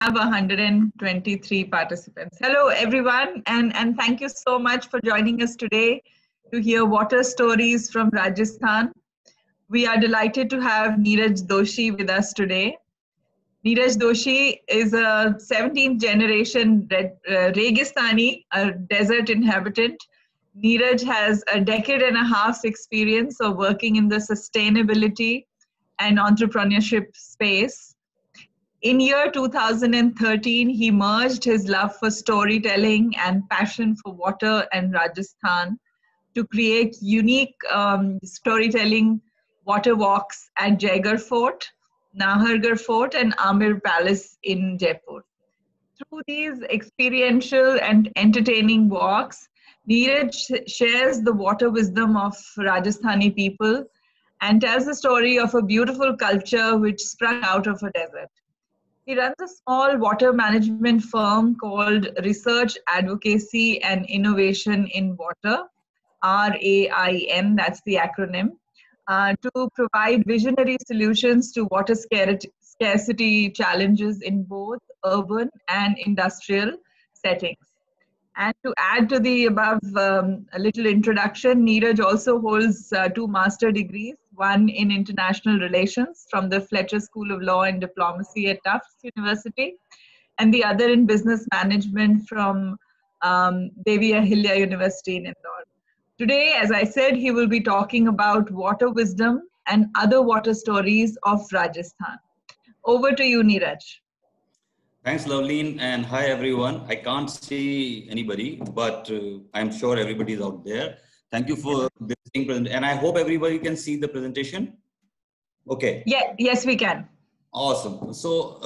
have 123 participants. Hello, everyone, and thank you so much for joining us today to hear water stories from Rajasthan. We are delighted to have Neeraj Doshi with us today. Neeraj Doshi is a 17th generation Registani, a desert inhabitant. Neeraj has a decade and a half's experience of working in the sustainability and entrepreneurship space. In year 2013, he merged his love for storytelling and passion for water and Rajasthan to create unique storytelling water walks at Jaigarh Fort, Nahargarh Fort, and Amir Palace in Jaipur. Through these experiential and entertaining walks, Neeraj shares the water wisdom of Rajasthani people and tells the story of a beautiful culture which sprung out of a desert. He runs a small water management firm called Research, Advocacy and Innovation in Water, RAIN, that's the acronym, to provide visionary solutions to water scarcity challenges in both urban and industrial settings. And to add to the above a little introduction, Neeraj also holds 2 master degrees, one in international relations from the Fletcher School of Law and Diplomacy at Tufts University, and the other in business management from Devi Ahilya University in Indore. Today, as I said, he will be talking about water wisdom and other water stories of Rajasthan. Over to you, Neeraj. Thanks, Loveleen, and hi, everyone. I can't see anybody, but I'm sure everybody's out there. Thank you for this thing, and I hope everybody can see the presentation. Okay. Yeah, yes, we can. Awesome. So,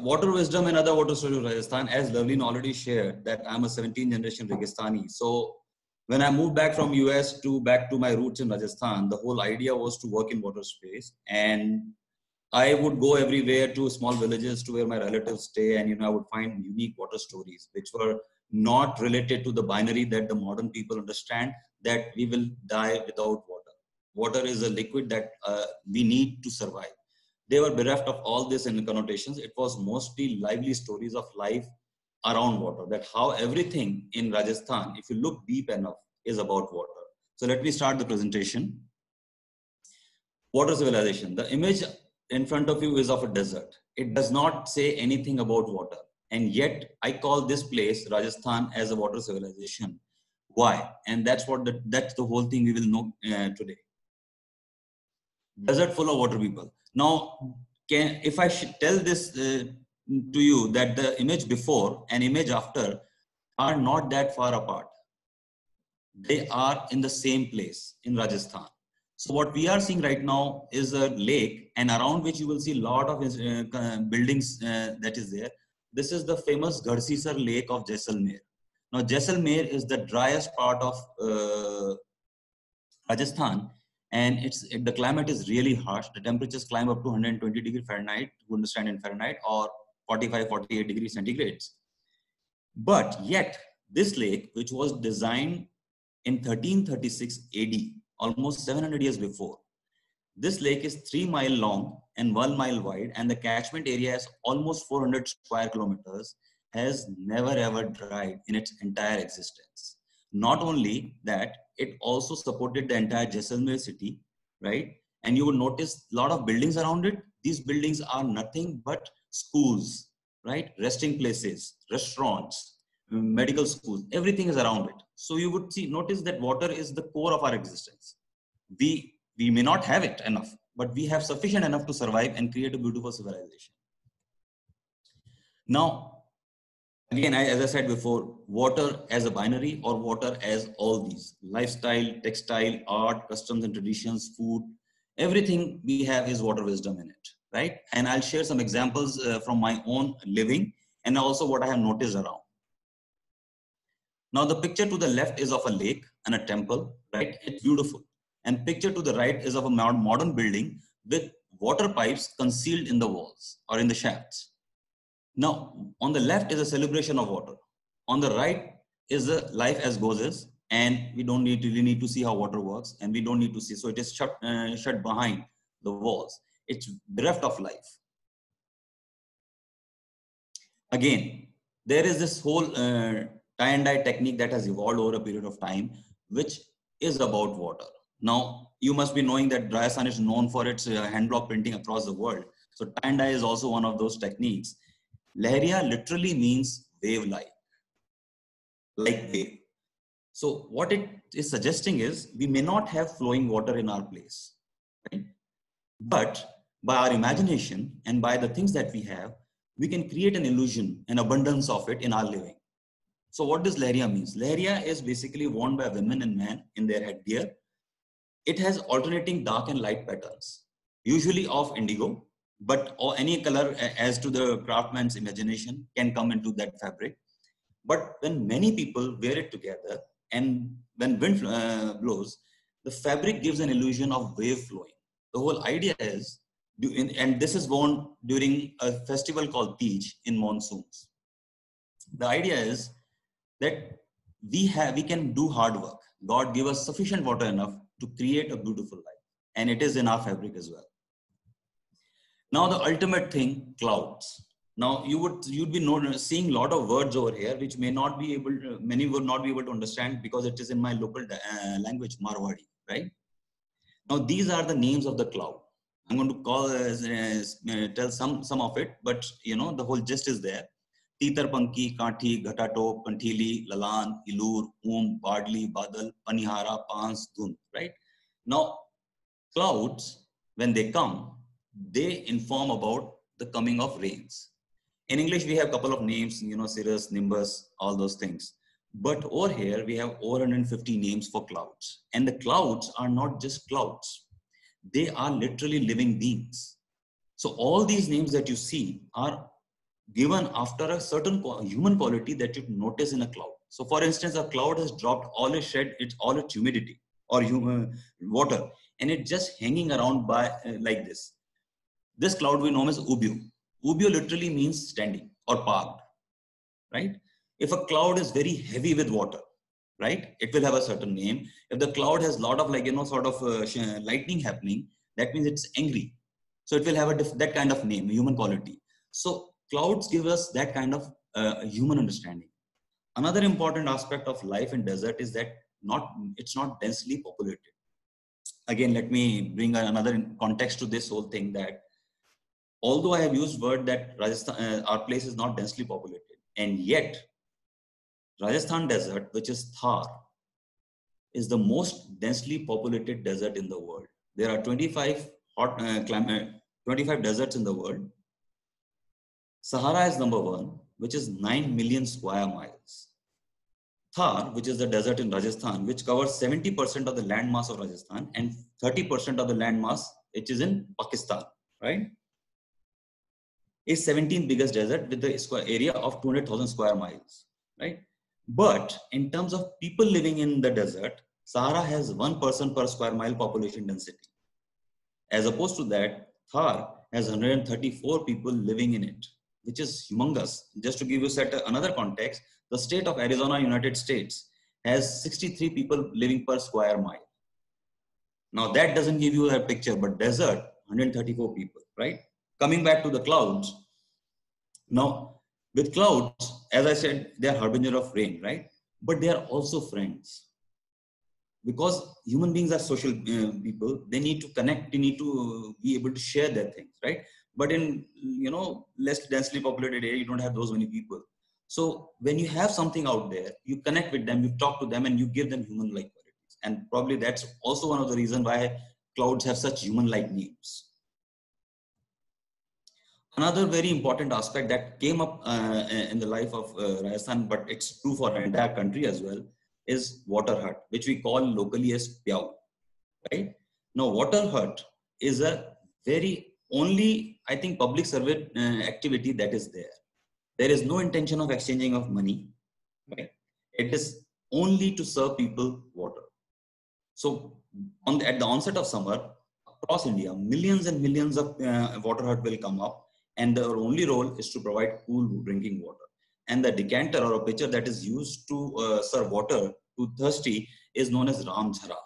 water wisdom and other water stories of Rajasthan, as Loveleen already shared, that I'm a 17th generation Registani. So, when I moved back from US back to my roots in Rajasthan, the whole idea was to work in water space, and I would go everywhere to small villages to where my relatives stay, and I would find unique water stories which were not related to the binary that the modern people understand, that we will die without water. Water is a liquid that we need to survive. They were bereft of all this in connotations. It was mostly lively stories of life around water, that how everything in Rajasthan, if you look deep enough, is about water. So let me start the presentation. Water civilization. The image in front of you is of a desert. It does not say anything about water. And yet I call this place, Rajasthan, as a water civilization. Why? And that's the whole thing we will know today. Desert full of water people. Now, if I should tell this to you, that the image before and image after are not that far apart. They are in the same place in Rajasthan. So what we are seeing right now is a lake, and around which you will see a lot of buildings that is there. This is the famous Garhsisar Lake of Jaisalmer. Now, Jaisalmer is the driest part of Rajasthan, and the climate is really harsh. The temperatures climb up to 120 degrees Fahrenheit, to understand in Fahrenheit, or 45, 48 degrees centigrades. But yet, this lake, which was designed in 1336 AD, almost 700 years before, this lake is 3 miles long and 1 mile wide, and the catchment area is almost 400 square kilometers, has never ever dried in its entire existence. Not only that, it also supported the entire Jaisalmer city, right? And you will notice a lot of buildings around it. These buildings are nothing but schools, right? Resting places, restaurants, medical schools, everything is around it. So you would notice that water is the core of our existence. We may not have it enough, but we have sufficient enough to survive and create a beautiful civilization. Now, again, as I said before, water as a binary or water as all these: lifestyle, textile, art, customs and traditions, food, everything we have is water wisdom in it, right? And I'll share some examples from my own living and also what I have noticed around. Now, the picture to the left is of a lake and a temple, right? It's beautiful. And picture to the right is of a modern building with water pipes concealed in the walls or in the shafts. Now, on the left is a celebration of water. On the right is a life as goes is, and we don't really need to see how water works, and we don't need to see. So it is shut behind the walls. It's bereft of life. Again, there is this whole tie and dye technique that has evolved over a period of time, which is about water. Now, you must be knowing that Rajasthan is known for its hand block printing across the world. So tie and dye is also one of those techniques. Lehriya literally means wave-like, like wave. So what it is suggesting is we may not have flowing water in our place, right? But by our imagination and by the things that we have, we can create an illusion, an abundance of it in our living. So what does Lehriya means? Lehriya is basically worn by women and men in their headgear. It has alternating dark and light patterns, usually of indigo, but or any color as to the craftsman's imagination can come into that fabric. But when many people wear it together and when wind blows, the fabric gives an illusion of wave flowing. The whole idea is, and this is worn during a festival called Tej in monsoons. The idea is that we can do hard work. God gave us sufficient water enough to create a beautiful life, and it is in our fabric as well. Now the ultimate thing, clouds. Now you'd be seeing a lot of words over here which may not be able to, many would not be able to understand because it is in my local language, Marwadi, right? Now these are the names of the cloud. I'm going to tell some of it, but you know the whole gist is there. Titar Panki, Kanthi, Ghatato, Panthili, Lalan, Ilur, Badli, Badal, Panihara, Pans, Dhund, right? Now clouds, when they come, they inform about the coming of rains. In English, we have a couple of names, you know, Cirrus, Nimbus, all those things. But over here, we have over 150 names for clouds. And the clouds are not just clouds. They are literally living beings. So all these names that you see are given after a certain human quality that you notice in a cloud. So for instance, a cloud has dropped all its humidity or water, and it's just hanging around by like this. This cloud we know as Ubyu. Ubyu literally means standing or parked, right? If a cloud is very heavy with water, right, it will have a certain name. If the cloud has a lot of sort of lightning happening, that means it's angry. So it will have that kind of name, human quality. So clouds give us that kind of human understanding. Another important aspect of life in desert is that it's not densely populated. Again, let me bring another context to this whole thing, that although I have used word that Rajasthan, our place is not densely populated, and yet Rajasthan desert, which is Thar, is the most densely populated desert in the world. There are 25 deserts in the world. Sahara is number 1, which is 9 million square miles. Thar, which is the desert in Rajasthan, which covers 70% of the land mass of Rajasthan and 30% of the land mass, which is in Pakistan, right? Is 17th biggest desert with the square area of 200,000 square miles, right? But in terms of people living in the desert, Sahara has 1 person per square mile population density. As opposed to that, Thar has 134 people living in it, which is humongous. Just to give you another context, the state of Arizona, United States, has 63 people living per square mile. Now that doesn't give you a picture, but desert, 134 people, right? Coming back to the clouds. Now, with clouds, as I said, they are harbinger of rain, right? But they are also friends. Because human beings are social people, they need to connect, they need to be able to share their things, right? But in, less densely populated area, you don't have those many people. So when you have something out there, you connect with them, you talk to them, and you give them human-like qualities. And probably that's also one of the reasons why clouds have such human-like names. Another very important aspect that came up in the life of Rajasthan, but it's true for the entire country as well, is water hut, which we call locally as Pyau, right? Now, water hut is a very only, I think, public service activity that is there. There is no intention of exchanging of money, right? It is only to serve people water. So at the onset of summer, across India, millions and millions of water hut will come up, and their only role is to provide cool drinking water. And the decanter or a pitcher that is used to serve water to thirsty is known as Ram Jhara.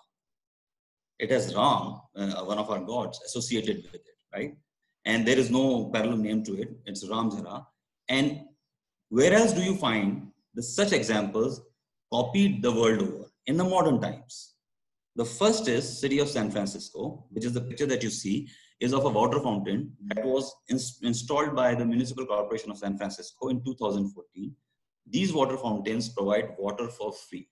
It has Ram, one of our gods, associated with it, right? And there is no parallel name to it. It's Ram Jhara. And Where else do you find such examples copied the world over in the modern times? The first is city of San Francisco, which is the picture that you see, is of a water fountain that was installed by the Municipal Corporation of San Francisco in 2014. These water fountains provide water for free.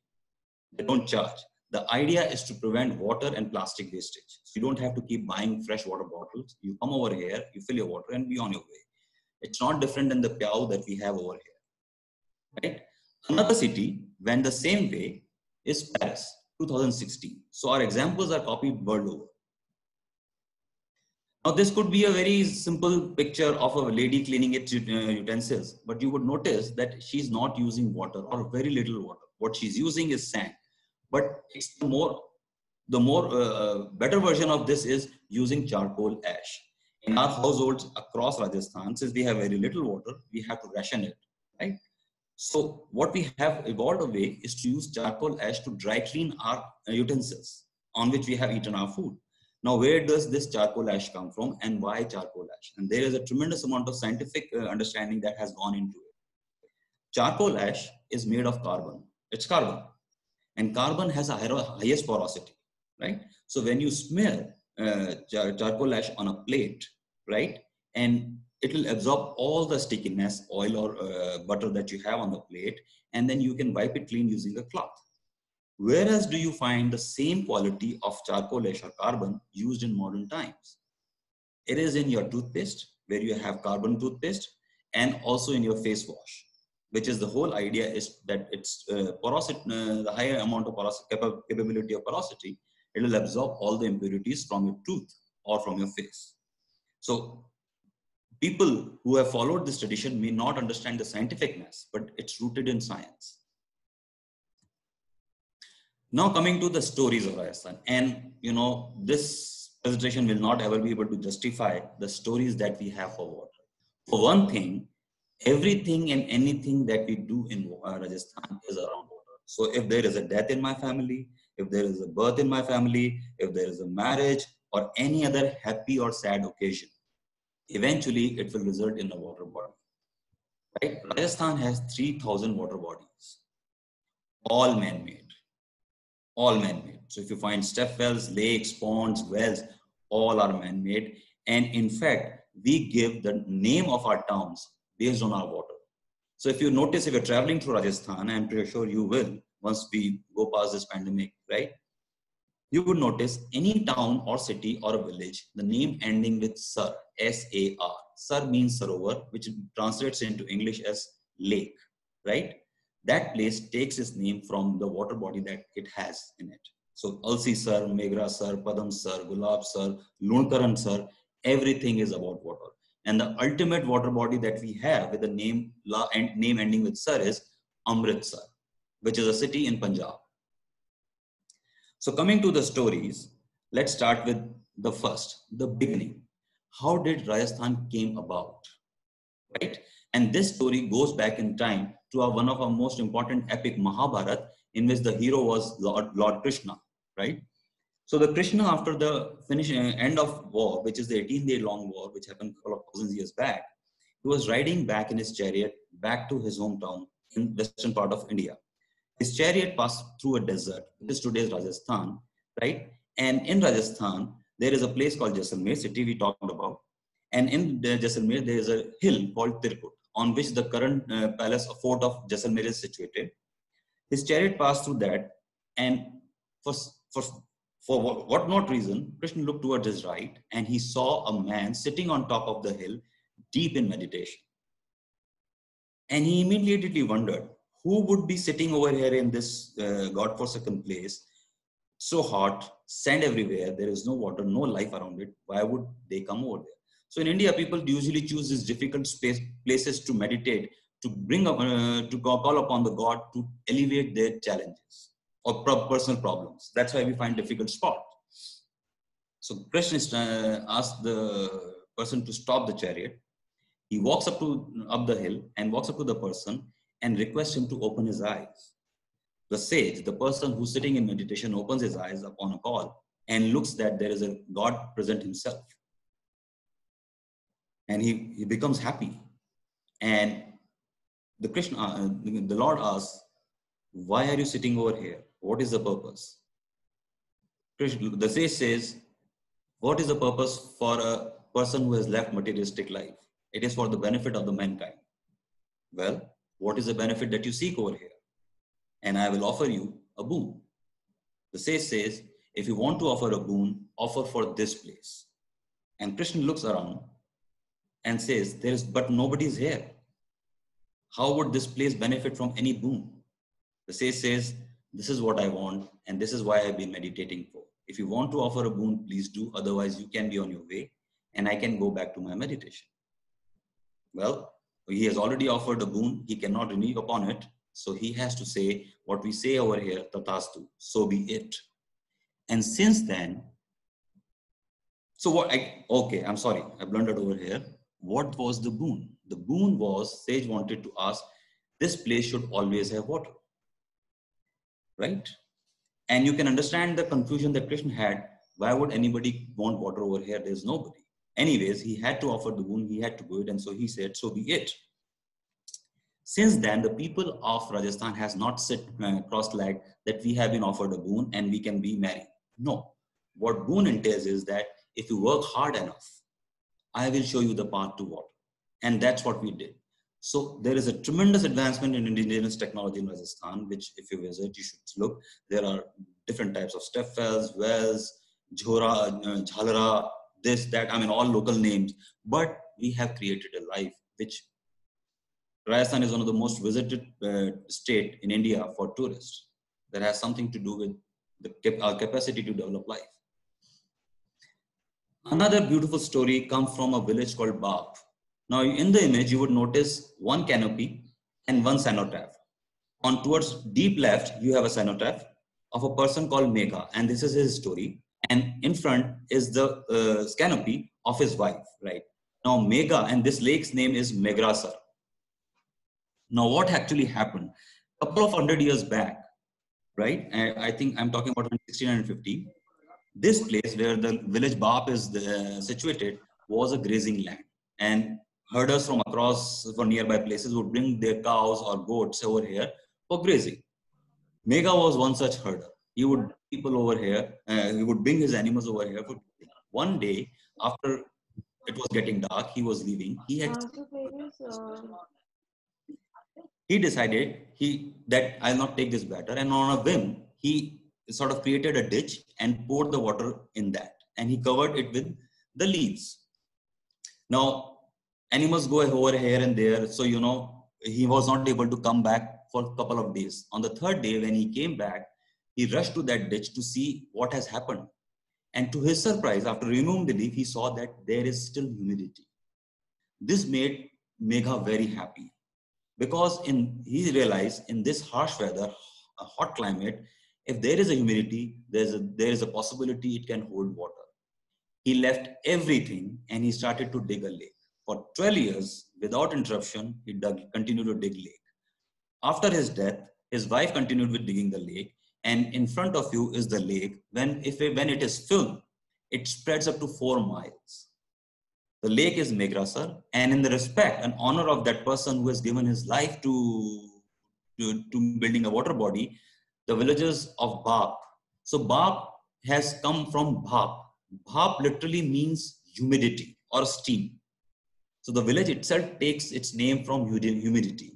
They don't charge. The idea is to prevent water and plastic wastage. So you don't have to keep buying fresh water bottles. You come over here, you fill your water and be on your way. It's not different than the Piao that we have over here, right? Another city went the same way is Paris, 2016. So our examples are copied world over. Now this could be a very simple picture of a lady cleaning its utensils, but you would notice that she's not using water or very little water. What she's using is sand. But it's the better version of this is using charcoal ash. In our households across Rajasthan, since we have very little water, we have to ration it, right? So what we have evolved a way is to use charcoal ash to dry clean our utensils on which we have eaten our food. Now, where does this charcoal ash come from and why charcoal ash? And there is a tremendous amount of scientific understanding that has gone into it. Charcoal ash is made of carbon. It's carbon. And carbon has a highest porosity, right? So when you smear charcoal ash on a plate, right, and it will absorb all the stickiness, oil or butter that you have on the plate, and then you can wipe it clean using a cloth. Whereas do you find the same quality of charcoal ash or carbon used in modern times? It is in your toothpaste, where you have carbon toothpaste, and also in your face wash, which is the whole idea is that it's porosity, the higher amount of capability of porosity, it will absorb all the impurities from your tooth or from your face. So people who have followed this tradition may not understand the scientificness, but it's rooted in science. Now coming to the stories of Rajasthan, and you know, this presentation will not ever be able to justify the stories that we have for water. For one thing, everything and anything that we do in Rajasthan is around water. So if there is a death in my family, if there is a birth in my family, if there is a marriage or any other happy or sad occasion, eventually it will result in a water body. Right? Rajasthan has 3,000 water bodies, all man-made. All man-made. So if you find step wells, lakes, ponds, wells, all are man-made. And in fact, we give the name of our towns based on our water. So if you notice, if you're traveling through Rajasthan, I'm pretty sure you will, once we go past this pandemic, right? You would notice any town or city or a village, the name ending with Sar, S-A-R. Sar means Sarovar, which translates into English as lake, right? That place takes its name from the water body that it has in it. So Alsi Sar, Megra Sar, Padam Sar, Gulab Sar, Lunkaran Sar, everything is about water. And the ultimate water body that we have with the name ending with Sar is Amritsar, which is a city in Punjab. So coming to the stories, let's start with the first, the beginning. How did Rajasthan came about, right? And this story goes back in time to one of our most important epic, Mahabharata, in which the hero was Lord Krishna, right? So the Krishna, after the end of war, which is the 18-day long war, which happened a couple of thousands years back, he was riding back in his chariot back to his hometown in western part of India. His chariot passed through a desert, which is today's Rajasthan, right? And in Rajasthan, there is a place called Jaisalmer city we talked about. And in Jaisalmer, there is a hill called Tirkut, on which the current palace or fort of Jaisalmer is situated. His chariot passed through that, and for what not reason, Krishna looked towards his right, and he saw a man sitting on top of the hill, deep in meditation. And he immediately wondered, who would be sitting over here in this godforsaken place, so hot, sand everywhere, there is no water, no life around it, why would they come over there? So in India, people usually choose these difficult places to meditate, to bring up, to call upon the God to alleviate their challenges or personal problems. That's why we find difficult spots. So Krishna asked the person to stop the chariot. He walks up the hill and walks up to the person and requests him to open his eyes. The sage, the person who's sitting in meditation, opens his eyes upon a call and looks that there is a God present himself. And he becomes happy. And the Lord asks, why are you sitting over here? What is the purpose? The sage says, what is the purpose for a person who has left materialistic life? It is for the benefit of the mankind. Well, what is the benefit that you seek over here? And I will offer you a boon. The sage says, if you want to offer a boon, offer for this place. And Krishna looks around and says, but nobody is here. How would this place benefit from any boon? The sage says, this is what I want, and this is why I've been meditating for. If you want to offer a boon, please do. Otherwise, you can be on your way, and I can go back to my meditation. Well, he has already offered a boon. He cannot renew upon it. So he has to say what we say over here, Tatastu, so be it. And since then, I'm sorry, I blundered over here. What was the boon? The boon was, sage wanted to ask, this place should always have water, right? And you can understand the confusion that Krishna had. Why would anybody want water over here? There's nobody. Anyways, he had to offer the boon, he had to do it, and so he said, so be it. Since then, the people of Rajasthan has not sit cross-legged that we have been offered a boon and we can be married. No. What boon entails is that if you work hard enough, I will show you the path to water. And that's what we did. So there is a tremendous advancement in indigenous technology in Rajasthan, which if you visit, you should look. There are different types of step wells, jhora, jhalara, this, that, all local names. But we have created a life which Rajasthan is one of the most visited state in India for tourists. That has something to do with our capacity to develop life. Another beautiful story comes from a village called Bap. Now in the image, you would notice one canopy and one cenotaph. On towards deep left, you have a cenotaph of a person called Megha, and this is his story. And in front is the canopy of his wife, right? Now Megha, and this lake's name is Megrasar. Now, what actually happened? A couple of 100 years back, right? I think I'm talking about 1650. This place where the village Bap is situated was a grazing land. And herders from nearby places would bring their cows or goats over here for grazing. Megha was one such herder. He would bring people over here, he would bring his animals over here. One day, after it was getting dark, he was leaving. He decided that I'll not take this batter, and on a whim, he sort of created a ditch and poured the water in that, and he covered it with the leaves. Now, animals go over here and there, so he was not able to come back for a couple of days. On the third day, when he came back, he rushed to that ditch to see what has happened. And to his surprise, after removing the leaf, he saw that there is still humidity. This made Megha very happy. Because he realized in this harsh weather, a hot climate, if there is a humidity, there is a possibility it can hold water. He left everything and he started to dig a lake. For 12 years, without interruption, he continued to dig lake. After his death, his wife continued with digging the lake, and in front of you is the lake. When it is filled, it spreads up to 4 miles. The lake is Megrasar, and in the respect and honor of that person who has given his life to building a water body, the villagers of Bap. So Bap has come from Bhap. Bhap literally means humidity or steam. So the village itself takes its name from humidity.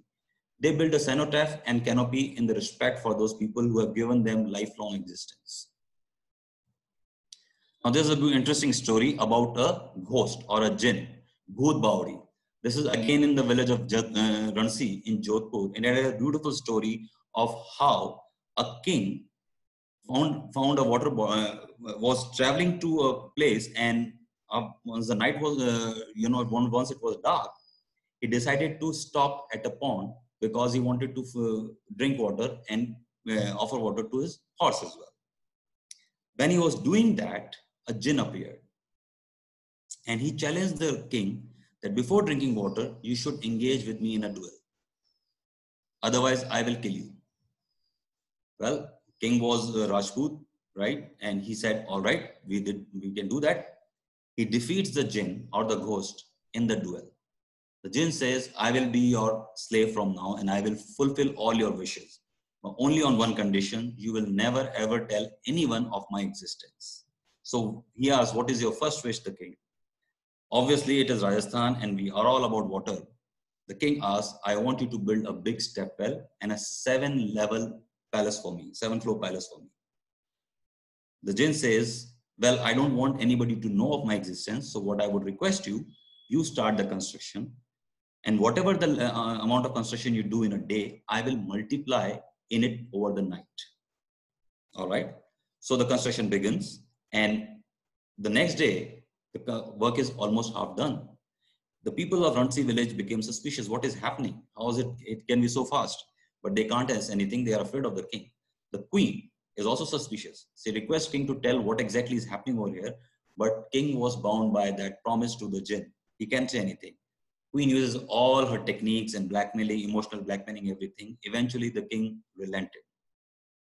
They build a cenotaph and canopy in the respect for those people who have given them lifelong existence. Now there's an interesting story about a ghost or a jinn, Bhoot Bauri. This is again in the village of Ransi in Jodhpur, and it has a beautiful story of how a king found a water was traveling to a place, and once the night was once it was dark, he decided to stop at a pond because he wanted to drink water and offer water to his horse as well. When he was doing that, a jinn appeared, and he challenged the king that before drinking water, you should engage with me in a duel. Otherwise, I will kill you. Well, king was Rajput, right? And he said, all right, we can do that. He defeats the jinn or the ghost in the duel. The jinn says, I will be your slave from now and I will fulfill all your wishes. But only on one condition, you will never ever tell anyone of my existence. So he asks, what is your first wish, the king? Obviously, it is Rajasthan and we are all about water. The king asks, I want you to build a big step well and a 7-level palace for me, 7-floor palace for me. The jinn says, well, I don't want anybody to know of my existence. So what I would request you, you start the construction. And whatever the amount of construction you do in a day, I will multiply in it over the night. All right. So the construction begins. And the next day, the work is almost half done. The people of Ranchi village became suspicious. What is happening? How is it? It can be so fast. But they can't ask anything. They are afraid of the king. The queen is also suspicious. She requests king to tell what exactly is happening over here. But king was bound by that promise to the jinn. He can't say anything. Queen uses all her techniques and blackmailing, emotional blackmailing, everything. Eventually, the king relented.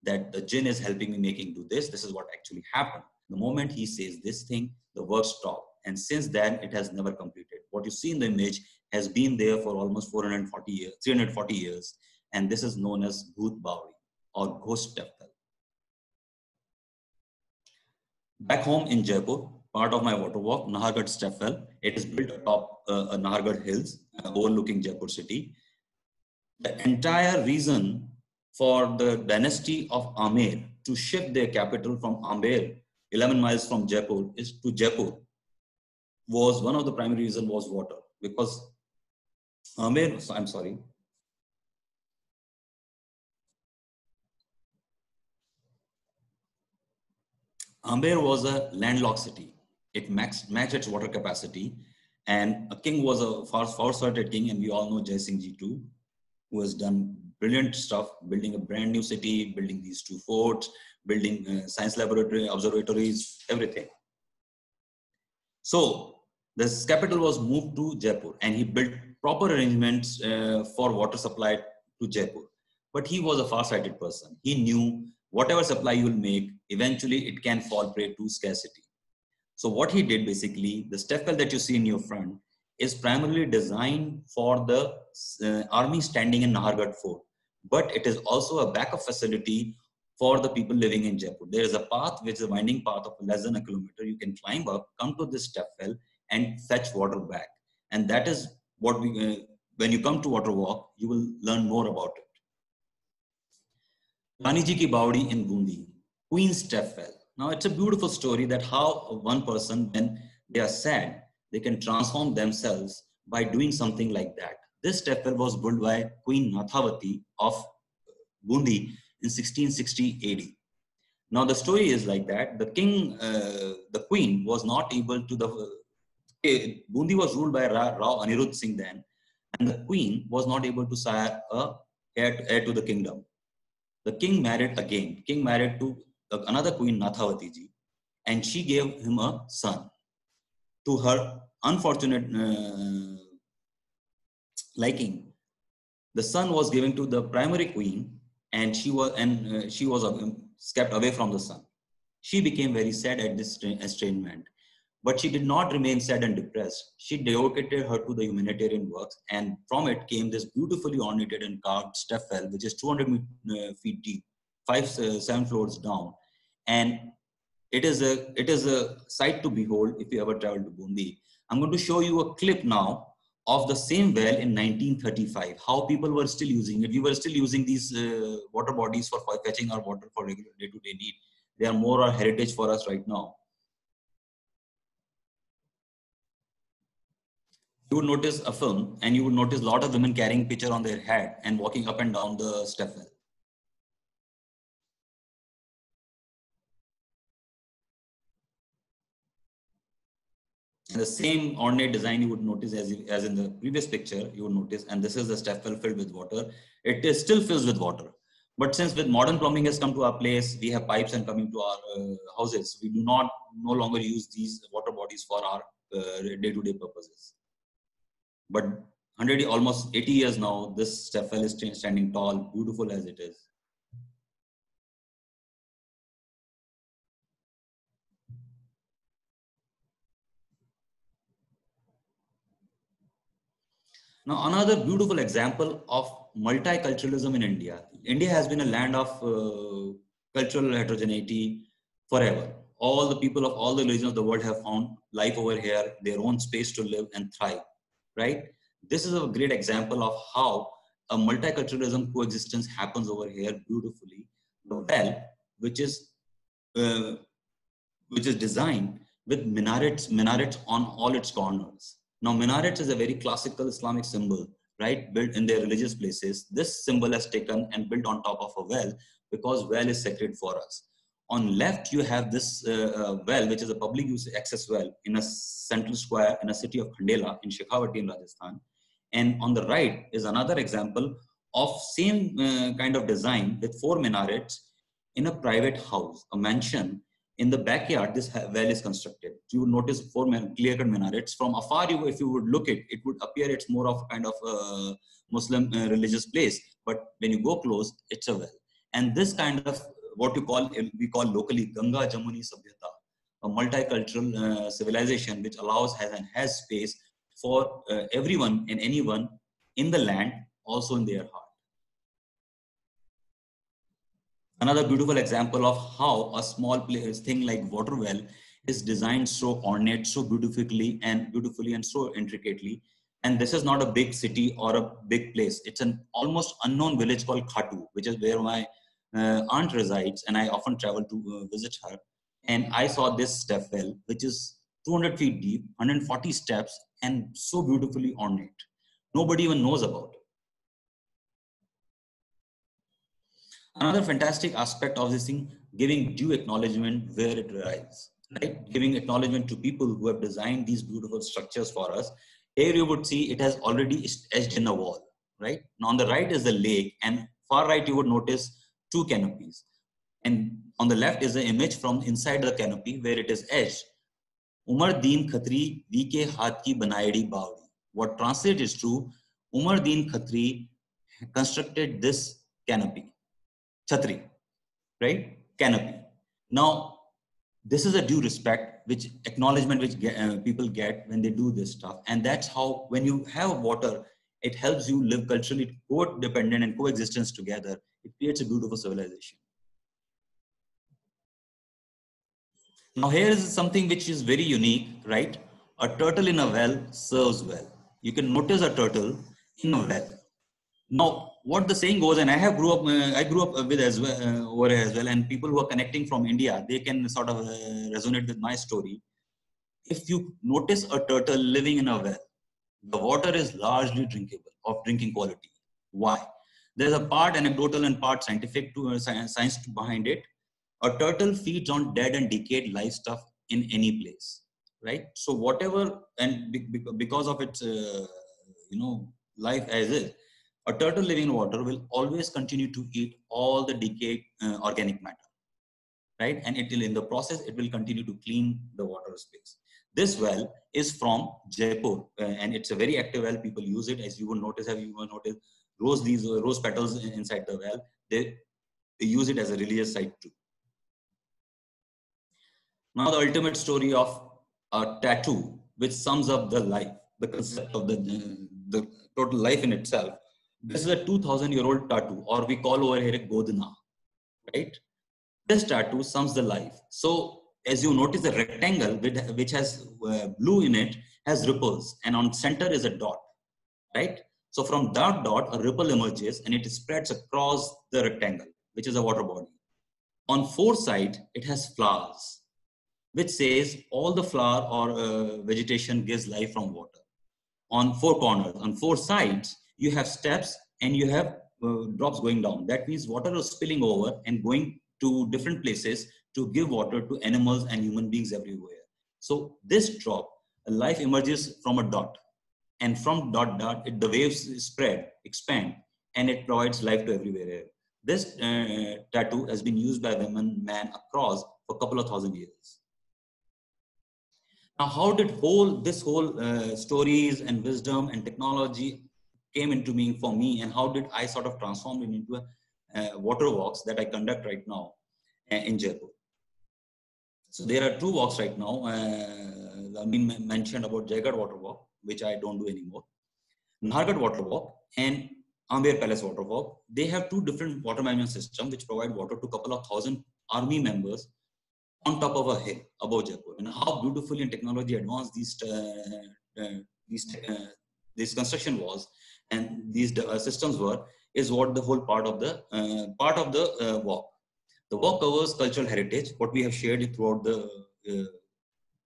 That the jinn is helping me making do this. This is what actually happened. The moment he says this thing, the work stopped. And since then, it has never completed. What you see in the image has been there for almost 440 years, 340 years. And this is known as Bhoot Bauri or Ghost Temple. Back home in Jaipur, part of my water walk, Nahargarh Stepwell. It is built atop Nahargarh Hills, overlooking Jaipur city. The entire reason for the dynasty of Amer to shift their capital from Amer, 11 miles from Jaipur, is to Jaipur, was one of the primary reasons was water. Because Amer, I'm sorry, Amer was a landlocked city. It matched its water capacity. And a king was a far-sighted king, and we all know Jai Singh Ji too, who has done brilliant stuff, building a brand new city, building these 2 forts, building science laboratory, observatories, everything. So this capital was moved to Jaipur and he built proper arrangements for water supply to Jaipur. But he was a far-sighted person. He knew whatever supply you will make, eventually it can fall prey to scarcity. So what he did basically, the step well that you see in your front is primarily designed for the army standing in Nahargarh Fort. But it is also a backup facility for the people living in Jaipur. There is a path, which is a winding path of less than a kilometer. You can climb up, come to this step well and fetch water back. And that is what we, when you come to Water Walk, you will learn more about it. Rani Ji Ki Baudi in Bundi, Queen's Step Well. Now it's a beautiful story that how one person, when they are sad, they can transform themselves by doing something like that. This step well was built by Queen Nathavati of Bundi in 1660 AD. Now the story is like that. The king, the queen was not able to, Bundi was ruled by Rao Anirudh Singh then, and the queen was not able to sire a heir to the kingdom. The king married again. King married to another queen, Nathavati ji, and she gave him a son. To her unfortunate liking, the son was given to the primary queen, and she was kept away from the son. She became very sad at this estrangement, but she did not remain sad and depressed. She devoted her to the humanitarian works, and from it came this beautifully ornated and carved step well, which is 200 feet deep, 7 floors down, and it is a sight to behold if you ever travel to Bundi. I'm going to show you a clip now of the same well in 1935, how people were still using it. We were still using these water bodies for fetching our water for regular day-to-day need. They are more a heritage for us right now. You would notice a film and you would notice a lot of women carrying pitcher on their head and walking up and down the step well. And the same ornate design you would notice as in the previous picture, you would notice, and this is the step well filled with water. It is still filled with water. But since with modern plumbing has come to our place, we have pipes and coming to our houses. We do no longer use these water bodies for our day-to-day purposes. But 100, almost 80 years now, this step well is standing tall, beautiful as it is. Now, another beautiful example of multiculturalism in India. India has been a land of cultural heterogeneity forever. All the people of all the religions of the world have found life over here, their own space to live and thrive, right? This is a great example of how a multiculturalism coexistence happens over here beautifully. The well, which is uh, designed with minarets on all its corners. Now, minarets is a very classical Islamic symbol, right? Built in their religious places. This symbol has taken and built on top of a well because well is sacred for us. On left, you have this well, which is a public use access well in a central square in a city of Khandela in Shekhawati in Rajasthan. And on the right is another example of same kind of design with 4 minarets in a private house, a mansion. In the backyard, this well is constructed. You will notice 4 clear-cut minarets. From afar, if you would look it would appear it's more of a kind of Muslim religious place. But when you go close, it's a well. And this kind of what we call locally Ganga Jamuni Sabhyata, a multicultural civilization which has space for everyone and anyone in the land, also in their heart. Another beautiful example of how a small thing like water well is designed so ornate, so beautifully and so intricately. And this is not a big city or a big place. It's an almost unknown village called Khatu, which is where my aunt resides, and I often travel to visit her. And I saw this step well, which is 200 feet deep, 140 steps, and so beautifully ornate. Nobody even knows about it. Another fantastic aspect of this thing, giving due acknowledgement where it arrives, right? Giving acknowledgement to people who have designed these beautiful structures for us. Here you would see it has already etched in the wall, right? Now on the right is the lake, and far right you would notice 2 canopies. And on the left is the image from inside the canopy where it is etched. Umar Deen Khatri VK Haat ki Banaidi Bawdi. What translates is to Umar Deen Khatri constructed this canopy. Chhatri, right? Canopy. Now, this is a due respect, which acknowledgement which people get when they do this stuff. And that's how, when you have water, it helps you live culturally co-dependent and coexistence together. It creates a beautiful civilization. Now, here is something which is very unique, right? A turtle in a well serves well. You can notice a turtle in a well. Now, what the saying goes, and I grew up with as well over as well, and people who are connecting from India, they can sort of resonate with my story. If you notice a turtle living in a well, the water is largely drinkable, of drinking quality. Why? There's a part anecdotal and part scientific science behind it. A turtle feeds on dead and decayed live stuff in any place, right? So whatever, and because of its life as is, a turtle living in water will always continue to eat all the decayed organic matter, right? And it will, in the process, it will continue to clean the water space. This well is from Jaipur, and it's a very active well. People use it, as you will notice. Have you noticed these rose petals inside the well? They use it as a religious site too. Now, the ultimate story of a tattoo, which sums up the life, the concept of the total life in itself. This is a 2,000-year-old tattoo, or we call over here a Godna, right? This tattoo sums the life. So, as you notice, the rectangle which has blue in it has ripples, and on center is a dot, right? So, from that dot, a ripple emerges, and it spreads across the rectangle, which is a water body. On 4 sides, it has flowers, which says all the flower or vegetation gives life from water. On 4 corners, on 4 sides, you have steps and you have drops going down. That means water is spilling over and going to different places to give water to animals and human beings everywhere. So this drop, life emerges from a dot, and from dot, the waves spread, expand, and it provides life to everywhere. This tattoo has been used by women, man across for a couple of thousand years. Now, how did this whole stories and wisdom and technology came into being for me, and how did I sort of transform it into a water walks that I conduct right now in Jaipur? So there are 2 walks right now. I mentioned about Jaigarh Water Walk, which I don't do anymore. Nahargarh Water Walk and Amber Palace Water Walk, they have two different water management systems which provide water to a couple of thousand army members on top of a hill above Jaipur. And how beautifully and technology advanced this construction was and these systems were is what the whole part of the walk. The walk covers cultural heritage, what we have shared throughout the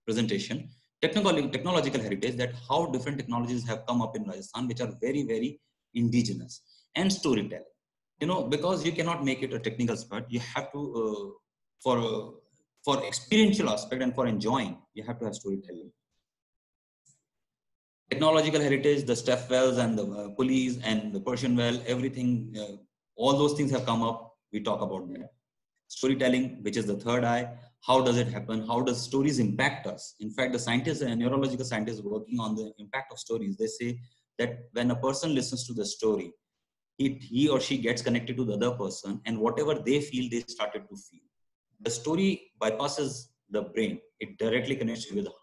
presentation, technological heritage, that how different technologies have come up in Rajasthan, which are very, very indigenous, and storytelling. You know, because you cannot make it a technical sport, you have to, for experiential aspect and for enjoying, you have to have storytelling. Technological heritage, the step wells and the pulleys and the Persian well, everything, all those things have come up. We talk about that. Storytelling, which is the third eye. How does it happen? How does stories impact us? In fact, the scientists and neurological scientists working on the impact of stories, they say that when a person listens to the story, he or she gets connected to the other person, and whatever they feel, they started to feel. The story bypasses the brain. It directly connects you with the heart.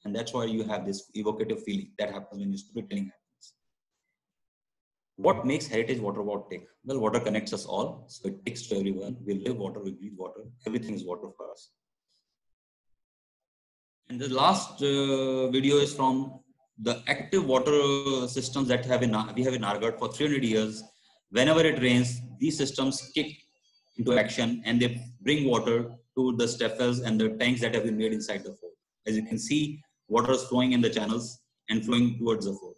And that's why you have this evocative feeling that happens when storytelling happens. What makes Heritage Water Walk tick? Well, water connects us all, so it ticks to everyone. We live water, we breathe water. Everything is water for us. And the last video is from the active water systems that we have in Nahargarh for 300 years. Whenever it rains, these systems kick into action and they bring water to the step wells and the tanks that have been made inside the fort. As you can see, water is flowing in the channels and flowing towards the fort.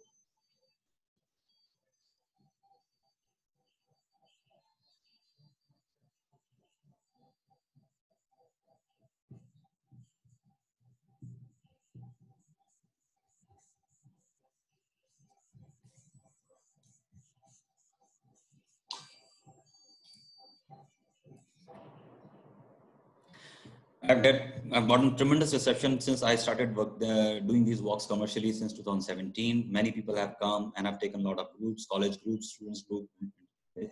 I've gotten tremendous reception since I started doing these walks commercially since 2017. Many people have come and I've taken a lot of groups, college groups, students group,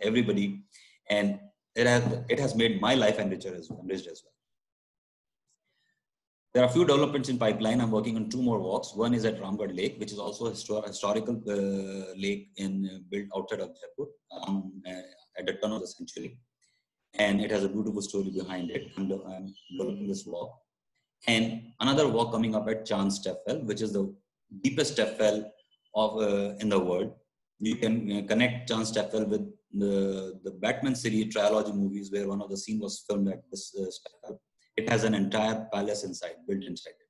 everybody, and it has made my life enriched as well. There are a few developments in pipeline. I'm working on 2 more walks. One is at Ramgarh Lake, which is also a historical lake built outside of Jaipur at the turn of the century. And it has a beautiful story behind it. I'm developing this walk. And another walk coming up at Chand Step Well, which is the deepest step well in the world. You can connect Chand Step Well with the Batman series trilogy movies, where one of the scenes was filmed at this step well. It has an entire palace built inside it.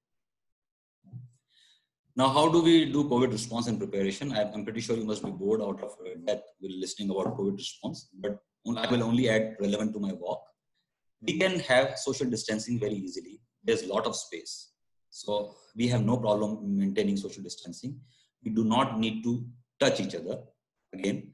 Now, how do we do COVID response and preparation? I'm pretty sure you must be bored out of death with listening about COVID response, but I will only add relevant to my walk. We can have social distancing very easily. There's a lot of space. So we have no problem maintaining social distancing. We do not need to touch each other. Again,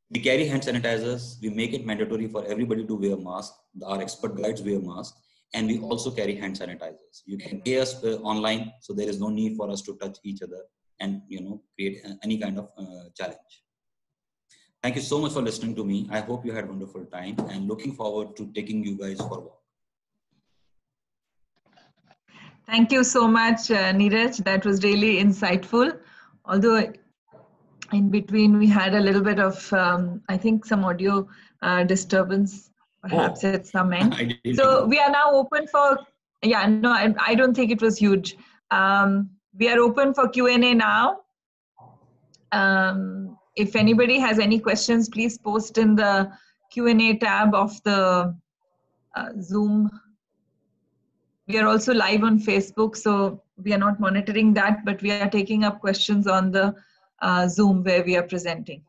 we carry hand sanitizers. We make it mandatory for everybody to wear masks. Our expert guides wear masks. And we also carry hand sanitizers. You can pay us online, so there is no need for us to touch each other and create any kind of challenge. Thank you so much for listening to me. I hope you had a wonderful time and looking forward to taking you guys for a walk. Thank you so much, Neeraj. That was really insightful. Although in between we had a little bit of, I think, some audio disturbance, perhaps at some end. So we are now open for, I don't think it was huge. We are open for Q&A now. If anybody has any questions, please post in the Q&A tab of the Zoom. We are also live on Facebook, so we are not monitoring that, but we are taking up questions on the Zoom where we are presenting.